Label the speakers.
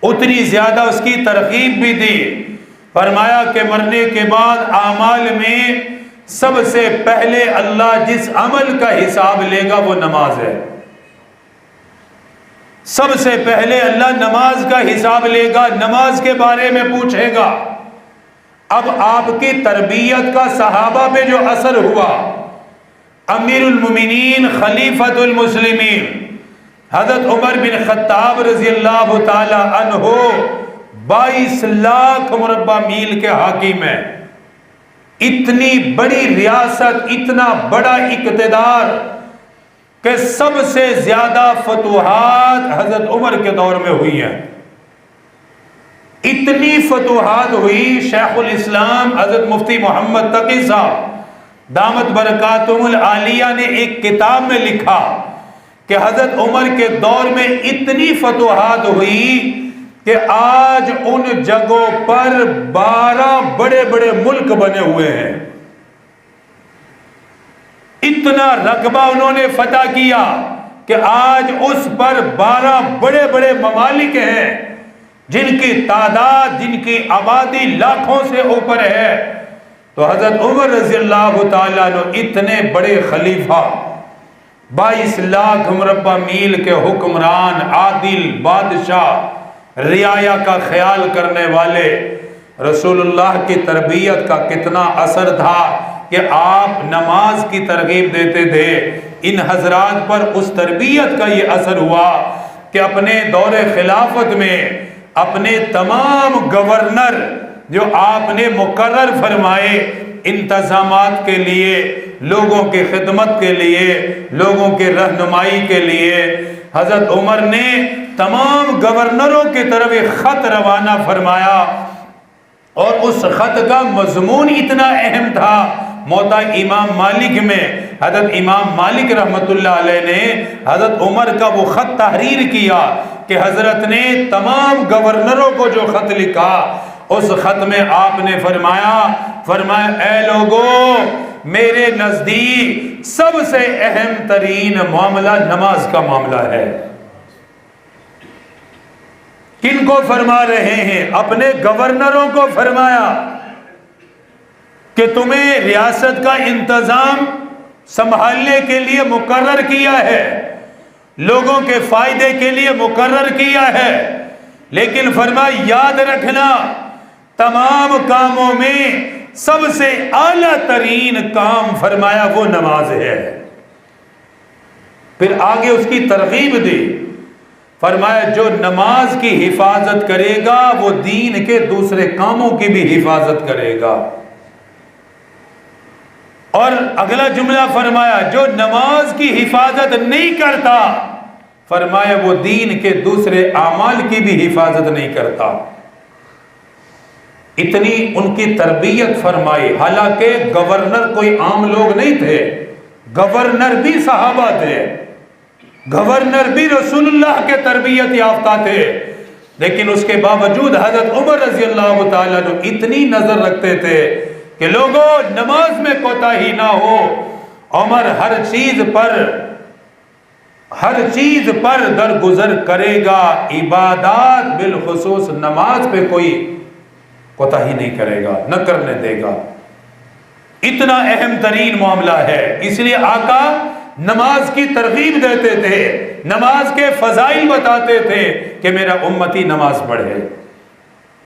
Speaker 1: اتنی زیادہ اس کی ترغیب بھی دی۔ فرمایا کہ مرنے کے بعد اعمال میں سب سے پہلے اللہ جس عمل کا حساب لے گا وہ نماز ہے۔ سب سے پہلے اللہ نماز کا حساب لے گا، نماز کے بارے میں پوچھے گا۔ اب آپ کی تربیت کا صحابہ پہ جو اثر ہوا، امیر المومنین خلیفۃ المسلمین حضرت عمر بن خطاب رضی اللہ تعالی عنہ 22 لاکھ مربع میل کے حاکم ہیں، اتنی بڑی ریاست، اتنا بڑا اقتدار کہ سب سے زیادہ فتوحات حضرت عمر کے دور میں ہوئی ہیں۔ اتنی فتوحات ہوئی، شیخ الاسلام حضرت مفتی محمد تقی صاحب دامت برکاتہم العالیہ نے ایک کتاب میں لکھا کہ حضرت عمر کے دور میں اتنی فتوحات ہوئی کہ آج ان جگہوں پر 12 بڑے بڑے ملک بنے ہوئے ہیں۔ اتنا رقبہ انہوں نے فتح کیا کہ آج اس پر 12 بڑے بڑے ممالک ہیں جن کی تعداد، جن کی آبادی لاکھوں سے اوپر ہے۔ تو حضرت عمر رضی اللہ تعالیٰ عنہ اتنے بڑے خلیفہ، 22 لاکھ مربع میل کے حکمران، عادل بادشاہ، رعایا کا خیال کرنے والے، رسول اللہ کی تربیت کا کتنا اثر تھا کہ آپ نماز کی ترغیب دیتے تھے۔ ان حضرات پر اس تربیت کا یہ اثر ہوا کہ اپنے دور خلافت میں اپنے تمام گورنر جو آپ نے مقرر فرمائے انتظامات کے لیے، لوگوں کی خدمت کے لیے، لوگوں کے رہنمائی کے لیے، حضرت عمر نے تمام گورنروں کی طرف ایک خط روانہ فرمایا، اور اس خط کا مضمون اتنا اہم تھا۔ موطا امام مالک میں حضرت امام مالک رحمت اللہ علیہ نے حضرت عمر کا وہ خط تحریر کیا کہ حضرت نے تمام گورنروں کو جو خط لکھا، اس خط میں آپ نے فرمایا اے لوگوں، میرے نزدیک سب سے اہم ترین معاملہ نماز کا معاملہ ہے۔ کن کو فرما رہے ہیں؟ اپنے گورنروں کو فرمایا کہ تمہیں ریاست کا انتظام سنبھالنے کے لیے مقرر کیا ہے، لوگوں کے فائدے کے لیے مقرر کیا ہے، لیکن فرمایا یاد رکھنا تمام کاموں میں سب سے اعلیٰ ترین کام فرمایا وہ نماز ہے۔ پھر آگے اس کی ترغیب دی، فرمایا جو نماز کی حفاظت کرے گا وہ دین کے دوسرے کاموں کی بھی حفاظت کرے گا۔ اور اگلا جملہ فرمایا جو نماز کی حفاظت نہیں کرتا، فرمایا وہ دین کے دوسرے اعمال کی بھی حفاظت نہیں کرتا۔ اتنی ان کی تربیت فرمائی، حالانکہ گورنر کوئی عام لوگ نہیں تھے، گورنر بھی صحابہ تھے، گورنر بھی رسول اللہ کے تربیت یافتہ تھے، لیکن اس کے باوجود حضرت عمر رضی اللہ تعالیٰ عنہ اتنی نظر رکھتے تھے کہ لوگوں نماز میں کوتاہی نہ ہو۔ عمر ہر چیز پر درگزر کرے گا، عبادات بالخصوص نماز پہ کوئی کوتاہی نہیں کرے گا، نہ کرنے دے گا۔ اتنا اہم ترین معاملہ ہے، اس لیے آقا نماز کی ترغیب دیتے تھے، نماز کے فضائل بتاتے تھے کہ میرا امتی نماز پڑھے۔